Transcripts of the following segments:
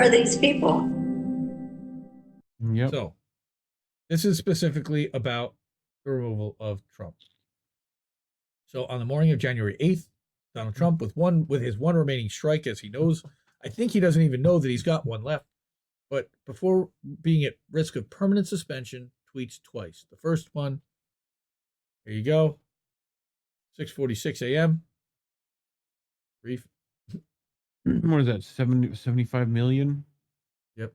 are these people? Yep. So, this is specifically about the removal of Trump. So, on the morning of January 8th, Donald Trump, with his one remaining strike, as he knows, I think he doesn't even know that he's got one left, but before being at risk of permanent suspension, tweets twice. The first one, here you go, 6:46 a.m. Reef. What is that, 75 million? Yep.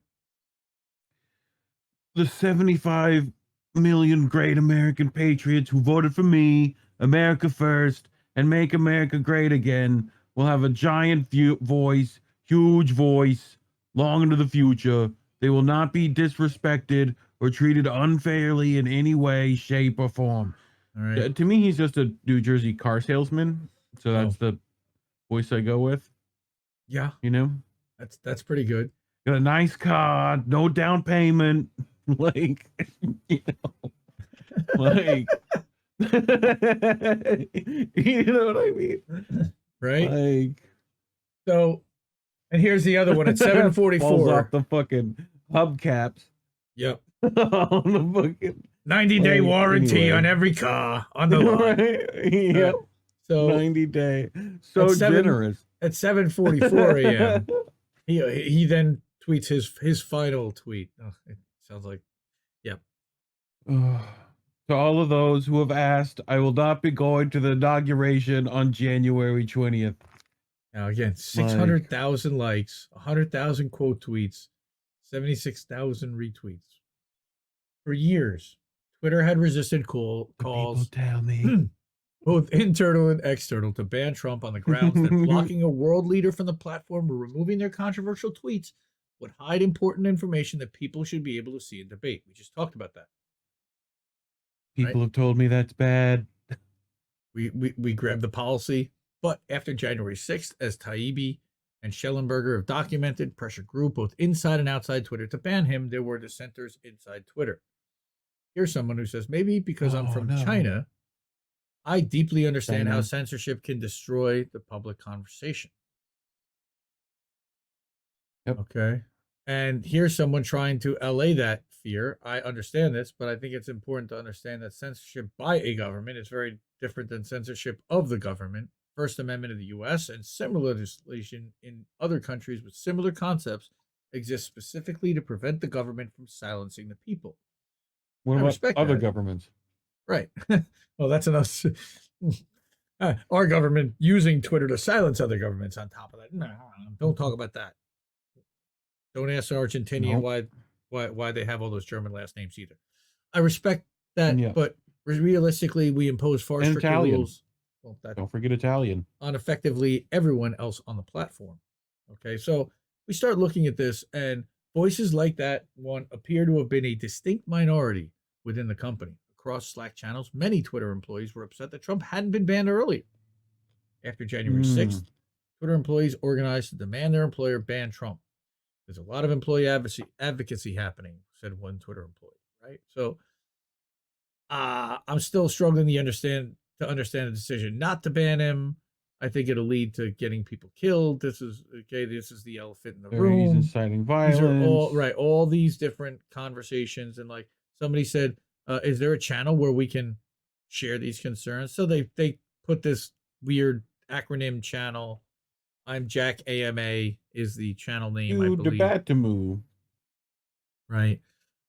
The 75 million great American patriots who voted for me, America first, and make America great again will have a giant voice, huge voice, long into the future. They will not be disrespected or treated unfairly in any way, shape, or form. All right. To me, he's just a New Jersey car salesman, so that's the voice I go with. Yeah. You know? That's pretty good. Got a nice car, no down payment. Like, you know, like, you know what I mean? Right? Like, so, and here's the other one at 7:44. Falls off the fucking hubcaps. Yep. On the fucking 90-day warranty anyway. on every car on the lot. Yep. So 90-day. So generous. At 7:44 a.m. he then tweets his final tweet. Oh, it sounds like, yeah. To all of those who have asked, I will not be going to the inauguration on January 20th. Now again, 600,000 likes, 100,000 quote tweets, 76,000 retweets. For years, Twitter had resisted calls. People tell me. Both internal and external, to ban Trump on the grounds that blocking a world leader from the platform or removing their controversial tweets would hide important information that people should be able to see and debate. We just talked about that. People have told me that's bad. We grabbed the policy, but after January 6th, as Taibbi and Schellenberger have documented, pressure grew both inside and outside Twitter to ban him. There were dissenters inside Twitter. Here's someone who says, maybe because I'm from China, I deeply understand how censorship can destroy the public conversation. Yep. Okay. And here's someone trying to allay that fear. I understand this, but I think it's important to understand that censorship by a government is very different than censorship of the government. First Amendment of the U.S. and similar legislation in other countries with similar concepts exists specifically to prevent the government from silencing the people. What about other governments? Right. Well, that's enough. Our government using Twitter to silence other governments on top of that. No, don't talk about that. Don't ask Argentinian why they have all those German last names either. I respect that, but realistically, we impose far stricter rules. Well, don't forget Italian. On effectively everyone else on the platform. Okay, so we start looking at this, and voices like that one appear to have been a distinct minority within the company. Across Slack channels, many Twitter employees were upset that Trump hadn't been banned earlier. After January 6th, Twitter employees organized to demand their employer ban Trump. There's a lot of employee advocacy happening, said one Twitter employee, right? So I'm still struggling to understand the decision not to ban him. I think it'll lead to getting people killed. This is the elephant in the room. He's inciting violence. These are all these different conversations. And like somebody said, is there a channel where we can share these concerns? So they put this weird acronym channel. I'm Jack AMA is the channel name, I believe. Right.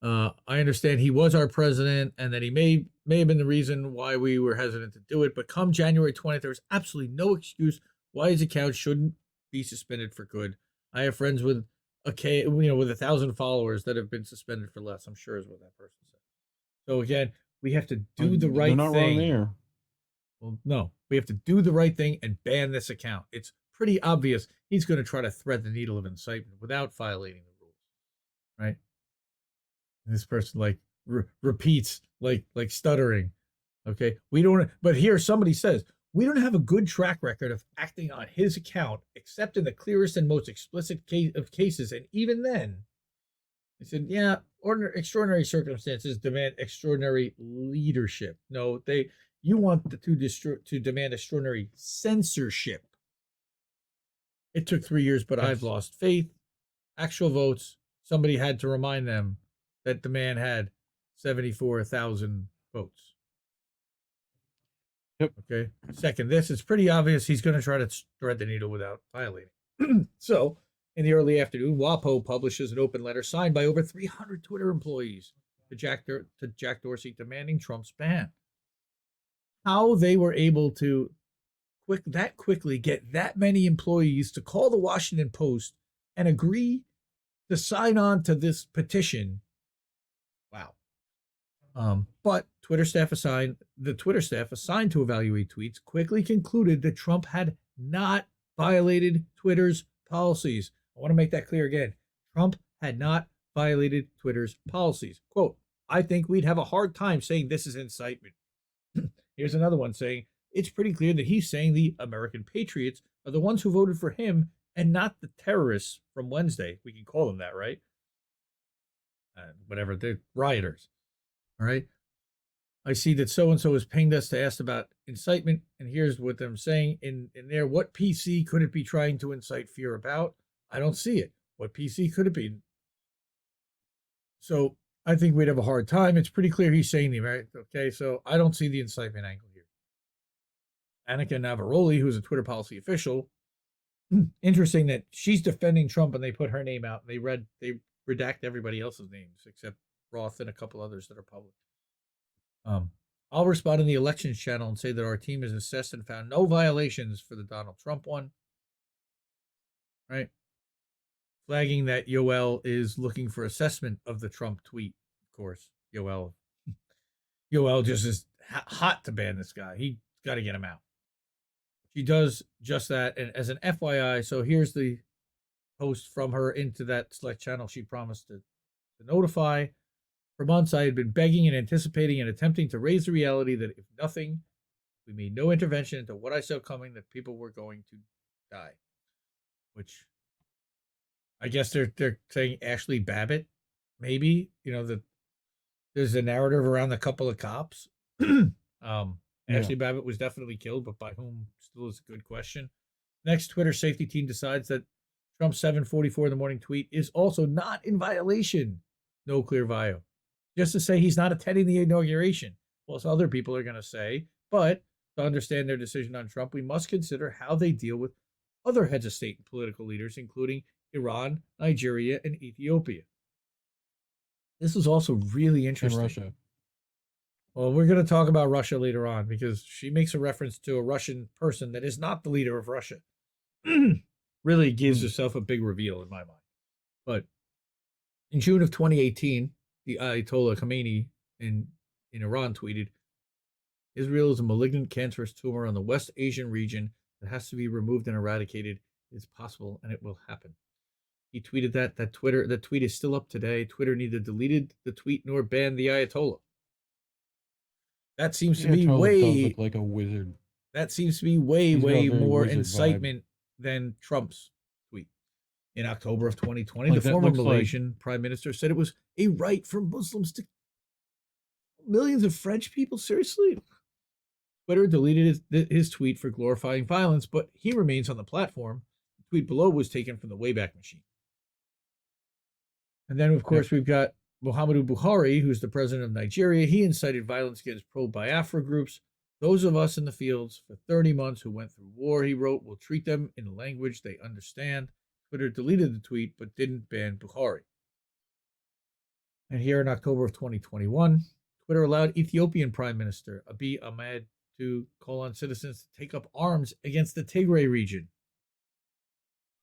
I understand he was our president and that he may have been the reason why we were hesitant to do it. But come January 20th, there's absolutely no excuse why his account shouldn't be suspended for good. I have friends with with 1,000 followers that have been suspended for less, I'm sure is what that person said. So again, we have to do the right thing. They're not wrong there. Well, no, we have to do the right thing and ban this account. It's pretty obvious he's going to try to thread the needle of incitement without violating the rules, right? And this person repeats like stuttering. Okay, we don't. But here somebody says we don't have a good track record of acting on his account, except in the clearest and most explicit of cases, and even then, they said, yeah, extraordinary circumstances demand extraordinary leadership. No, you want to demand extraordinary censorship. It took 3 years, but I've lost faith. actual votes, somebody had to remind them that the man had 74,000 votes. Yep. Okay. Second, this it's pretty obvious he's going to try to thread the needle without violating. So, in the early afternoon, WAPO publishes an open letter signed by over 300 Twitter employees to Jack Dorsey demanding Trump's ban. How they were able to quickly get that many employees to call the Washington Post and agree to sign on to this petition. Wow. But the Twitter staff assigned to evaluate tweets quickly concluded that Trump had not violated Twitter's policies. I want to make that clear again. Trump had not violated Twitter's policies. Quote, I think we'd have a hard time saying this is incitement. Here's another one saying, it's pretty clear that he's saying the American patriots are the ones who voted for him and not the terrorists from Wednesday. We can call them that, right? Whatever, they're rioters. All right. I see that so-and-so has pinged us to ask about incitement, and here's what I'm saying in there. What PC could it be trying to incite fear about? I don't see it. What PC could it be? So I think we'd have a hard time. It's pretty clear he's saying the American. Okay, so I don't see the incitement angle here. Annika Navaroli, who's a Twitter policy official, interesting that she's defending Trump and they put her name out. They redact everybody else's names except Roth and a couple others that are public. I'll respond in the elections channel and say that our team has assessed and found no violations for the Donald Trump one. Right? Flagging that Yoel is looking for assessment of the Trump tweet. Of course, Yoel just is hot to ban this guy. He got to get him out. She does just that. And as an FYI, so here's the post from her into that select channel she promised to notify. For months, I had been begging and anticipating and attempting to raise the reality that if nothing, we made no intervention into what I saw coming, that people were going to die. Which I guess they're saying Ashley Babbitt, maybe. You know, that there's a narrative around a couple of cops. Ashley Babbitt was definitely killed, but by whom still is a good question. Next, Twitter safety team decides that Trump's 7:44 in the morning tweet is also not in violation. No clear bio. Just to say he's not attending the inauguration. Well, as other people are going to say, but to understand their decision on Trump, we must consider how they deal with other heads of state and political leaders, including Iran, Nigeria, and Ethiopia. This is also really interesting. And Russia. Well, we're going to talk about Russia later on because she makes a reference to a Russian person that is not the leader of Russia. Really gives herself a big reveal in my mind. But in June of 2018, the Ayatollah Khamenei in Iran tweeted, Israel is a malignant cancerous tumor on the West Asian region that has to be removed and eradicated. It's possible and it will happen. He tweeted that tweet is still up today. Twitter neither deleted the tweet nor banned the Ayatollah. That seems to be does look like a wizard. That seems to be way more incitement than Trump's tweet. In October of 2020, the former Malaysian prime minister said it was a right for Muslims to millions of French people. Seriously? Twitter deleted his tweet for glorifying violence, but he remains on the platform. The tweet below was taken from the Wayback Machine. And then, of course, we've got Muhammadu Buhari, who's the president of Nigeria. He incited violence against pro-Biafra groups. Those of us in the fields for 30 months who went through war, he wrote, will treat them in a language they understand. Twitter deleted the tweet, but didn't ban Buhari. And here in October of 2021, Twitter allowed Ethiopian Prime Minister Abiy Ahmed to call on citizens to take up arms against the Tigray region.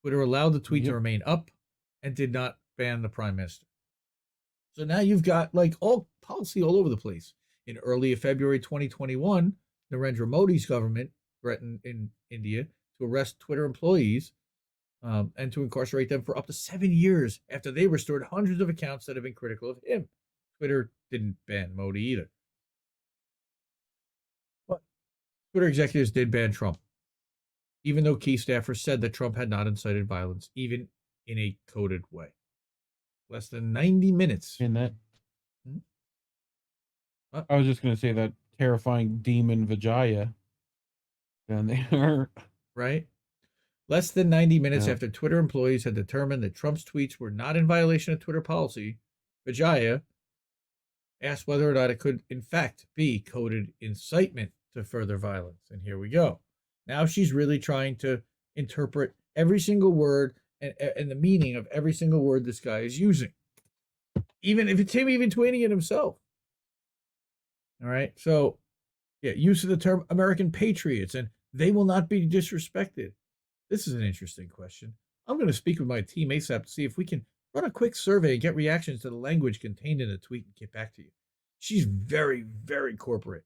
Twitter allowed the tweet to remain up and did not ban the Prime Minister. So now you've got like all policy all over the place. In early February 2021, Narendra Modi's government threatened in India to arrest Twitter employees and to incarcerate them for up to 7 years after they restored hundreds of accounts that have been critical of him. Twitter didn't ban Modi either. But Twitter executives did ban Trump, even though key staffers said that Trump had not incited violence, even in a coded way. Less than 90 minutes. In that. I was just going to say that terrifying demon Vijaya down there. Right? Less than 90 minutes Yeah. after Twitter employees had determined that Trump's tweets were not in violation of Twitter policy, Vijaya asked whether or not it could, in fact, be coded incitement to further violence. And here we go. Now she's really trying to interpret every single word and the meaning of every single word this guy is using, even if it's him even tweeting it himself. All right. So, yeah, use of the term American patriots and they will not be disrespected. This is an interesting question. I'm going to speak with my team ASAP to see if we can run a quick survey and get reactions to the language contained in the tweet and get back to you. She's very, very corporate,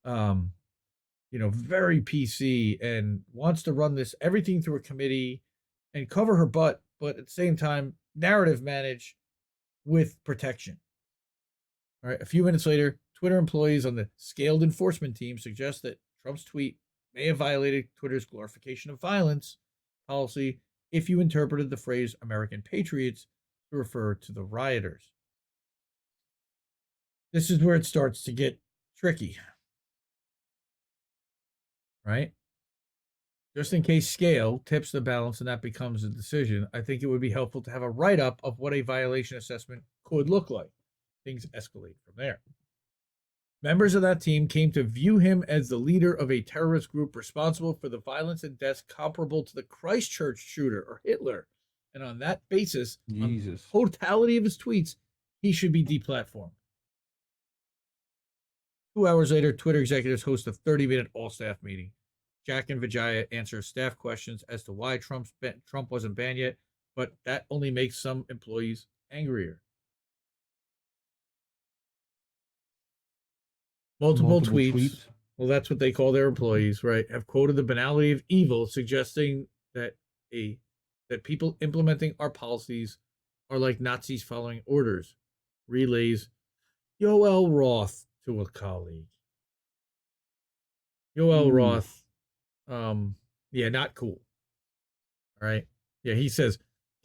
very PC and wants to run this everything through a committee and cover her butt, but at the same time, narrative manage with protection. All right. A few minutes later, Twitter employees on the scaled enforcement team suggest that Trump's tweet may have violated Twitter's glorification of violence policy if you interpreted the phrase American patriots to refer to the rioters. This is where it starts to get tricky, right? Just in case scale tips the balance and that becomes a decision, I think it would be helpful to have a write-up of what a violation assessment could look like. Things escalate from there. Members of that team came to view him as the leader of a terrorist group responsible for the violence and deaths comparable to the Christchurch shooter or Hitler. And on that basis, Jesus. on the totality of his tweets, he should be deplatformed. 2 hours later, Twitter executives host a 30-minute all-staff meeting. Jack and Vijaya answer staff questions as to why Trump wasn't banned yet, but that only makes some employees angrier. Multiple tweets, well, that's what they call their employees, right, have quoted the banality of evil, suggesting that people implementing our policies are like Nazis following orders, relays Yoel Roth to a colleague. Yoel Roth, not cool. All right. Yeah, he says,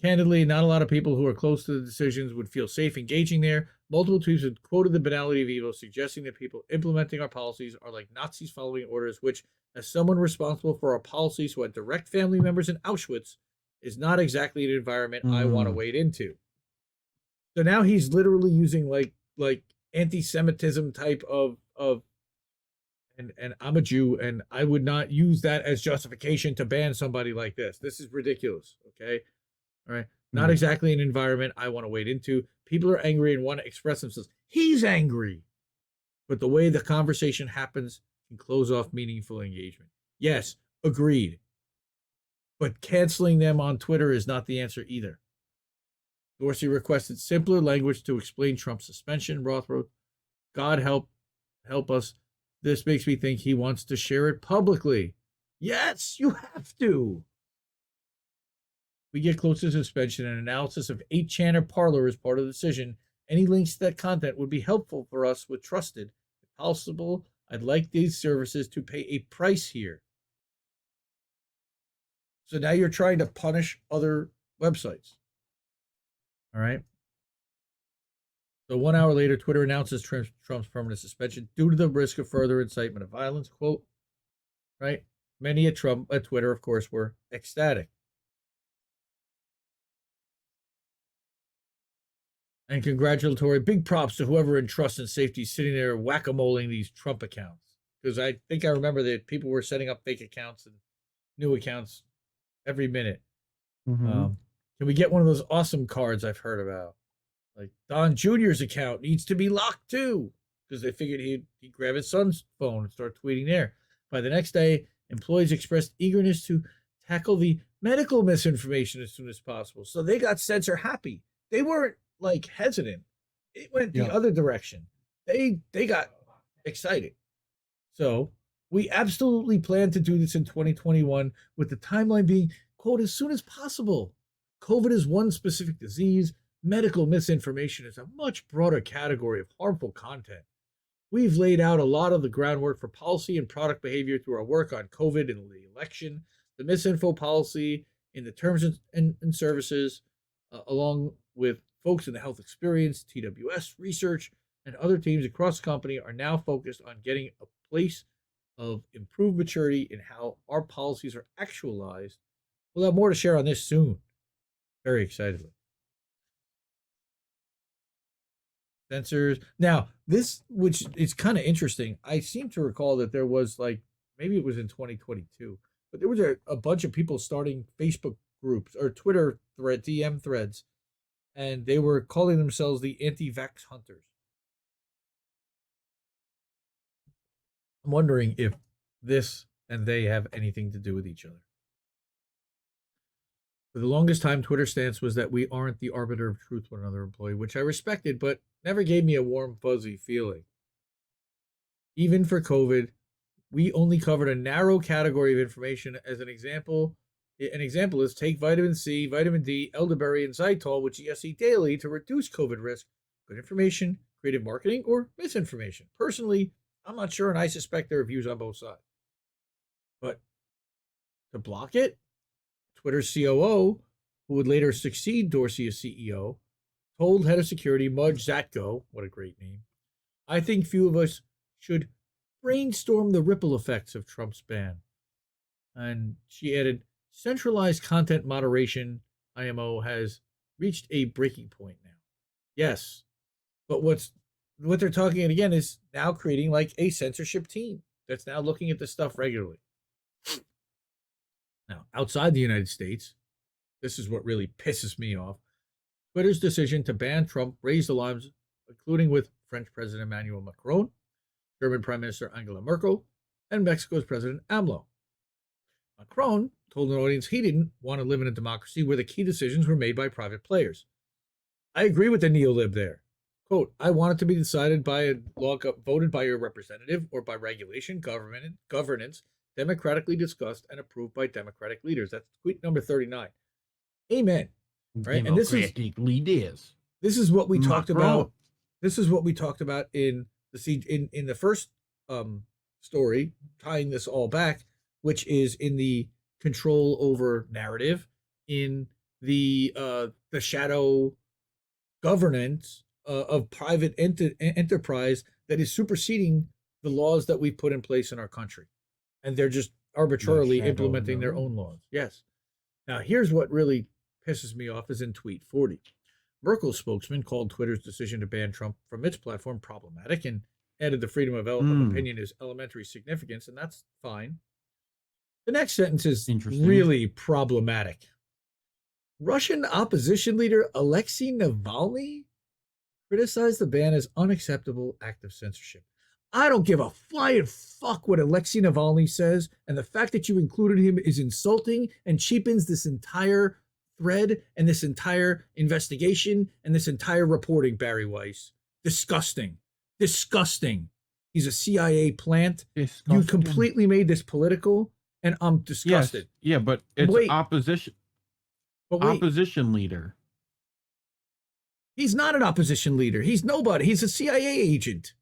candidly, not a lot of people who are close to the decisions would feel safe engaging there. Multiple tweets have quoted the banality of evil, suggesting that people implementing our policies are like Nazis following orders, which, as someone responsible for our policies who had direct family members in Auschwitz, is not exactly an environment I want to wade into. So now he's literally using like anti-Semitism type of and I'm a Jew, and I would not use that as justification to ban somebody like this. This is ridiculous, okay? All right. Not exactly an environment I want to wade into. People are angry and want to express themselves. He's angry. But the way the conversation happens can close off meaningful engagement. Yes, agreed. But canceling them on Twitter is not the answer either. Dorsey requested simpler language to explain Trump's suspension. Roth wrote, God help us. This makes me think he wants to share it publicly. Yes, you have to. We get close to suspension and analysis of 8chan Parler as part of the decision. Any links to that content would be helpful for us with trusted. If possible, I'd like these services to pay a price here. So now you're trying to punish other websites. All right. So 1 hour later, Twitter announces Trump's permanent suspension due to the risk of further incitement of violence. Quote, right? Many at Twitter, of course, were ecstatic. And congratulatory, big props to whoever in trust and safety is sitting there whack-a-moling these Trump accounts. Because I think I remember that people were setting up fake accounts and new accounts every minute. Can we get one of those awesome cards I've heard about? Like Don Jr.'s account needs to be locked too, because they figured he'd grab his son's phone and start tweeting there. By the next day, employees expressed eagerness to tackle the medical misinformation as soon as possible. So they got censor happy. They weren't like hesitant. It went the other direction. They got excited. So we absolutely plan to do this in 2021 with the timeline being, quote, as soon as possible. COVID is one specific disease. Medical misinformation is a much broader category of harmful content. We've laid out a lot of the groundwork for policy and product behavior through our work on COVID and the election, the misinfo policy in the terms and services, along with folks in the health experience, TWS research, and other teams across the company are now focused on getting a place of improved maturity in how our policies are actualized We'll have more to share on this soon. Very excitedly. Censors. Now, this, which is kind of interesting, I seem to recall that there was like, maybe it was in 2022, but there was a bunch of people starting Facebook groups or Twitter DM threads, and they were calling themselves the anti-vax hunters. I'm wondering if this and they have anything to do with each other. For the longest time, Twitter's stance was that we aren't the arbiter of truth with another employee, which I respected, but never gave me a warm, fuzzy feeling. Even for COVID, we only covered a narrow category of information. As an example is take vitamin C, vitamin D, elderberry, and xylitol, which you eat daily to reduce COVID risk. Good information, creative marketing, or misinformation. Personally, I'm not sure, and I suspect there are views on both sides. But to block it, Twitter's COO, who would later succeed Dorsey as CEO, told head of security Mudge Zatko, what a great name, I think few of us should brainstorm the ripple effects of Trump's ban. And she added, centralized content moderation, IMO, has reached a breaking point now. Yes, but what they're talking about again is now creating like a censorship team that's now looking at this stuff regularly. Now, outside the United States, this is what really pisses me off. Twitter's decision to ban Trump raised alarms, including with French President Emmanuel Macron, German Prime Minister Angela Merkel, and Mexico's President AMLO. Macron told an audience he didn't want to live in a democracy where the key decisions were made by private players. I agree with the neolib there. Quote, I want it to be decided by a law voted by your representative or by regulation, governance, democratically discussed and approved by democratic leaders. That's tweet number 39. Amen. Right? And this is what we talked about. This is what we talked about in the first story, tying this all back, which is in the control over narrative, in the shadow governance of private enterprise that is superseding the laws that we've put in place in our country. And they're just arbitrarily implementing their own laws. Yes. Now, here's what really pisses me off is in tweet 40. Merkel's spokesman called Twitter's decision to ban Trump from its platform problematic and added the freedom of opinion is elementary significance, and that's fine. The next sentence is really problematic. Russian opposition leader Alexei Navalny criticized the ban as unacceptable act of censorship. I don't give a flying fuck what Alexei Navalny says, and the fact that you included him is insulting and cheapens this entire thread and this entire investigation and this entire reporting, Barry Weiss. Disgusting. Disgusting. He's a CIA plant. Disgusting. You completely made this political, and I'm disgusted. Yes, yeah, but it's opposition. But opposition leader. He's not an opposition leader. He's nobody. He's a CIA agent.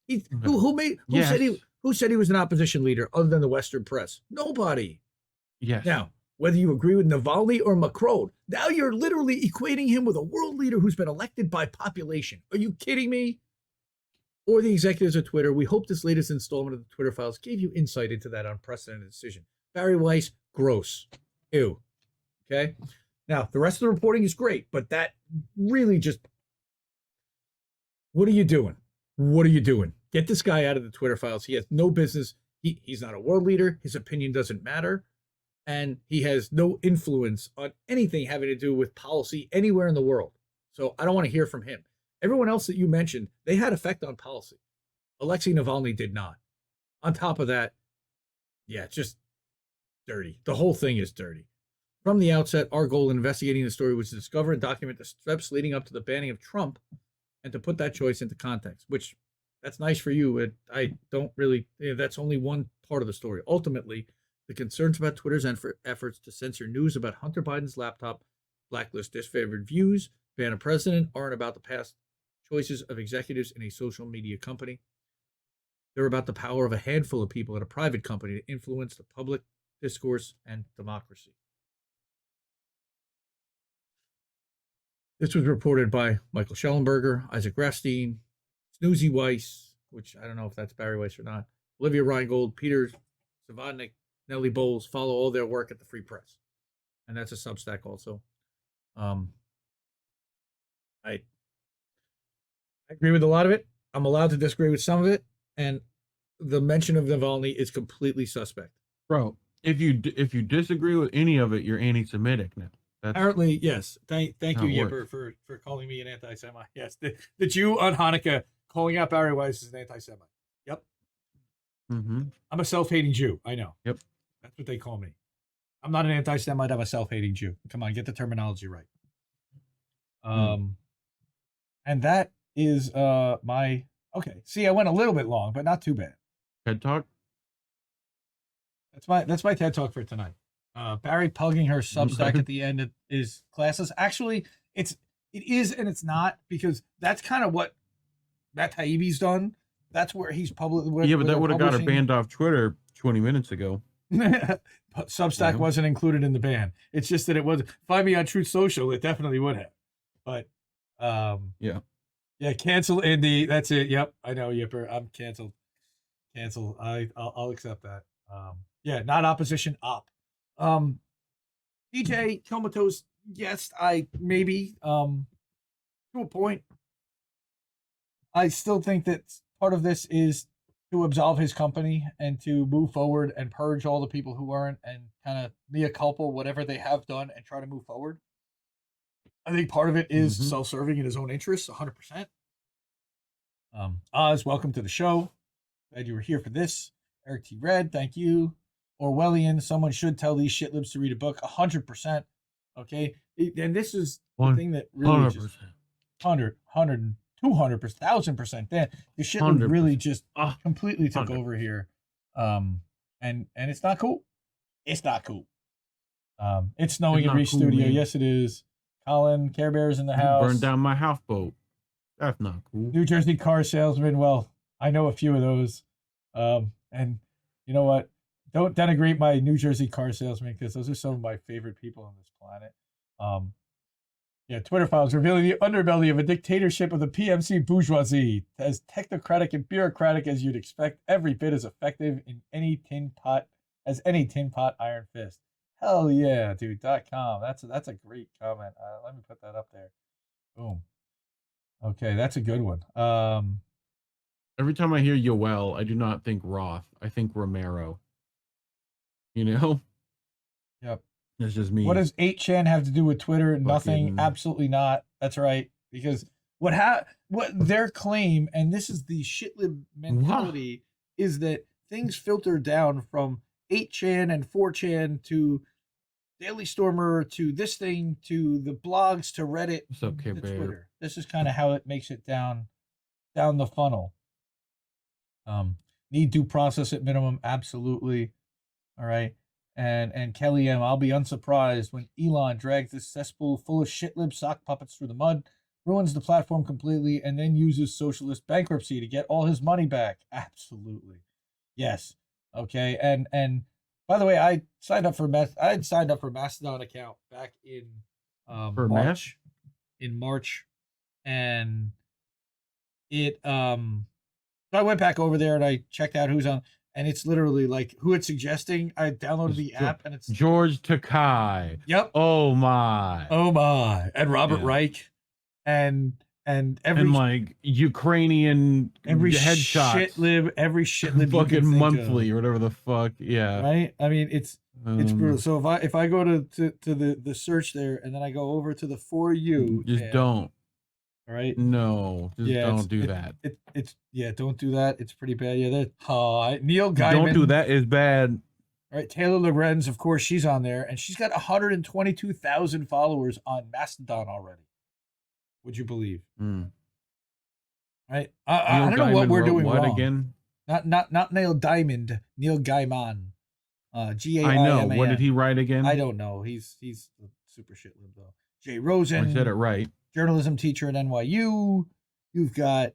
Who said he was an opposition leader other than the Western press? Nobody. Yes. Now, whether you agree with Navalny or Macron, now you're literally equating him with a world leader who's been elected by population. Are you kidding me? Or the executives of Twitter, we hope this latest installment of the Twitter Files gave you insight into that unprecedented decision. Barry Weiss, gross. Ew. Okay? Now, the rest of the reporting is great, but that really just... What are you doing? What are you doing? Get this guy out of the Twitter Files. He has no business. He's not a world leader. His opinion doesn't matter. And he has no influence on anything having to do with policy anywhere in the world. So I don't want to hear from him. Everyone else that you mentioned, they had effect on policy. Alexei Navalny did not. On top of that, yeah, it's just dirty. The whole thing is dirty. From the outset, our goal in investigating the story was to discover and document the steps leading up to the banning of Trump and to put that choice into context, which that's nice for you. I don't really, that's only one part of the story. Ultimately, the concerns about Twitter's efforts to censor news about Hunter Biden's laptop, blacklist disfavored views, ban a president aren't about the past choices of executives in a social media company. They're about the power of a handful of people at a private company to influence the public discourse and democracy. This was reported by Michael Schellenberger, Isaac Grafstein, Snoozy Weiss, which I don't know if that's Barry Weiss or not, Olivia Reingold, Peter Savadnik, Nellie Bowles. Follow all their work at the Free Press. and that's a Substack also. I agree with a lot of it. I'm allowed to disagree with some of it, and the mention of Navalny is completely suspect. Bro, if you disagree with any of it, you're anti-Semitic now. That's Apparently, yes. Thank how you, it Yipper, works. for calling me an anti-Semite. Yes, the Jew on Hanukkah calling out Barry Weiss as an anti-Semite. Yep, Mm-hmm. I'm a self-hating Jew. I know. Yep. That's what they call me. I'm not an anti-Semite. I'm a self-hating Jew. Come on, get the terminology right. And that is my okay. See, I went a little bit long, but not too bad. TED Talk. That's my TED Talk for tonight. Barry plugging her Substack Okay. at the end of his classes. Actually, it is and it's not, because that's kind of what Matt Taibbi's done. That's where he's public. Yeah, but that would have got her banned off Twitter 20 minutes ago. Substack Yeah. wasn't included in the ban. It's just that it was. Find me on Truth Social. It definitely would have. But Yeah. cancel Indie. That's it. Yep, I know, Yipper. I'm canceled. Cancel. I'll accept that. Not opposition. Op. DJ Comatose. Yes, I maybe to a point. I still think that part of this is to absolve his company and to move forward and purge all the people who aren't, and kind of mea culpa whatever they have done and try to move forward. I think part of it is self-serving in his own interests, 100%. Oz, welcome to the show. Glad you were here for this. Eric T. Red, thank you. Orwellian, someone should tell these shitlibs to read a book, 100%. Okay, and this is the thing that really 100%. just 100, 200%, 1,000%. Then the shitlib really just completely took over here, and it's not cool. It's not cool. It's snowing in Reef Studio. Man. Yes, it is. Colin, Care Bears in the house. Burned down my houseboat. That's not cool. New Jersey car salesman. Well, I know a few of those. And you know what? Don't denigrate my New Jersey car salesman, because those are some of my favorite people on this planet. Twitter files revealing the underbelly of a dictatorship of the PMC bourgeoisie, as technocratic and bureaucratic as you'd expect, every bit as effective in any tin pot as any tin pot iron fist. Hell yeah, dude. .com. That's a great comment. Let me put that up there. Boom. Okay, that's a good one. Every time I hear Yoel, I do not think Roth. I think Romero. You know? Yep. It's just me. What does 8chan have to do with Twitter? Nothing. Absolutely not. That's right. Because what their claim, and this is the shitlib mentality, is that things filter down from 8chan and 4chan to Daily Stormer to this thing to the blogs to Reddit to Twitter. This is kind of how it makes it down the funnel. Need due process at minimum, absolutely. All right. And Kelly M, I'll be unsurprised when Elon drags this cesspool full of shitlib sock puppets through the mud, ruins the platform completely, and then uses socialist bankruptcy to get all his money back. Absolutely. Yes. Okay. And by the way, I signed up for Mastodon account back in March. In March, and it so I went back over there and I checked out who's on, and it's literally like who it's suggesting. I downloaded the app, and it's George Takei. Yep. Oh my. And Robert Reich, and every like Ukrainian headshots. every shitlib fucking monthly or whatever the fuck. Yeah. Right. I mean, it's brutal. So if I go to the search there, and then I go over to the For You, just don't. All right. No, just don't do that. Don't do that. It's pretty bad. Yeah, that Neil Gaiman. Don't do that is bad. All right, Taylor Lorenz, of course, she's on there, and she's got 122,000 followers on Mastodon already. Would you believe? Right. I don't know what we're doing wrong. Again? Not Neil Diamond. Neil Gaiman. G-A-I-M-A-N. I know. What did he write again? I don't know. He's a super shitlib though. Jay Rosen. I said it right. Journalism teacher at NYU. You've got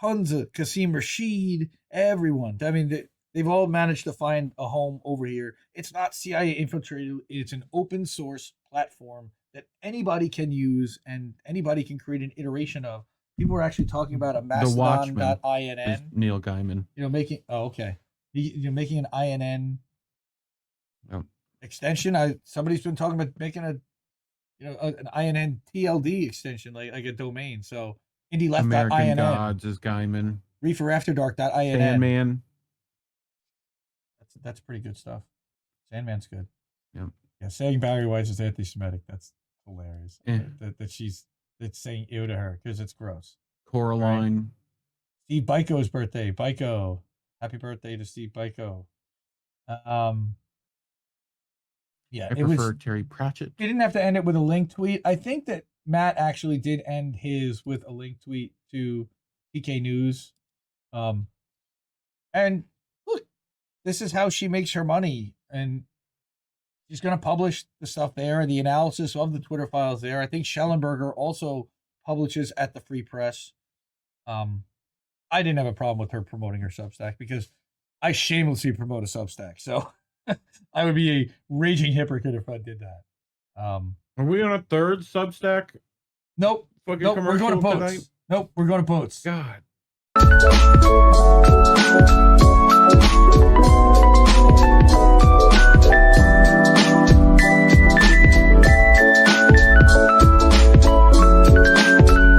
tons of Qasim Rashid. Everyone. I mean, they've all managed to find a home over here. It's not CIA infiltrated. It's an open source platform that anybody can use and anybody can create an iteration of. People are actually talking about a Mastodon.inn. Neil Gaiman. Making making an INN. Oh. extension. Somebody's been talking about making an INNTLD extension, like a domain. So American IndieLeft.inn, Gods is Gaiman. ReeferAfterdark.inn. Sandman. That's pretty good stuff. Sandman's good. Yep. Yeah, saying Barry White is anti-Semitic. That's hilarious. Eh. That's saying ew to her because it's gross. Coraline. Right? Steve Biko's birthday. Biko, happy birthday to Steve Biko. Yeah, I prefer Terry Pratchett. He didn't have to end it with a link tweet. I think that Matt actually did end his with a link tweet to PK News. And look, this is how she makes her money, and she's going to publish the stuff there, the analysis of the Twitter files there. I think Schellenberger also publishes at the Free Press. I didn't have a problem with her promoting her Substack because I shamelessly promote a Substack. So I would be a raging hypocrite if I did that. Are we on a third Substack? Nope. Fucking nope. We're going to commercial Boats. tonight? Nope. We're going to Boats. God.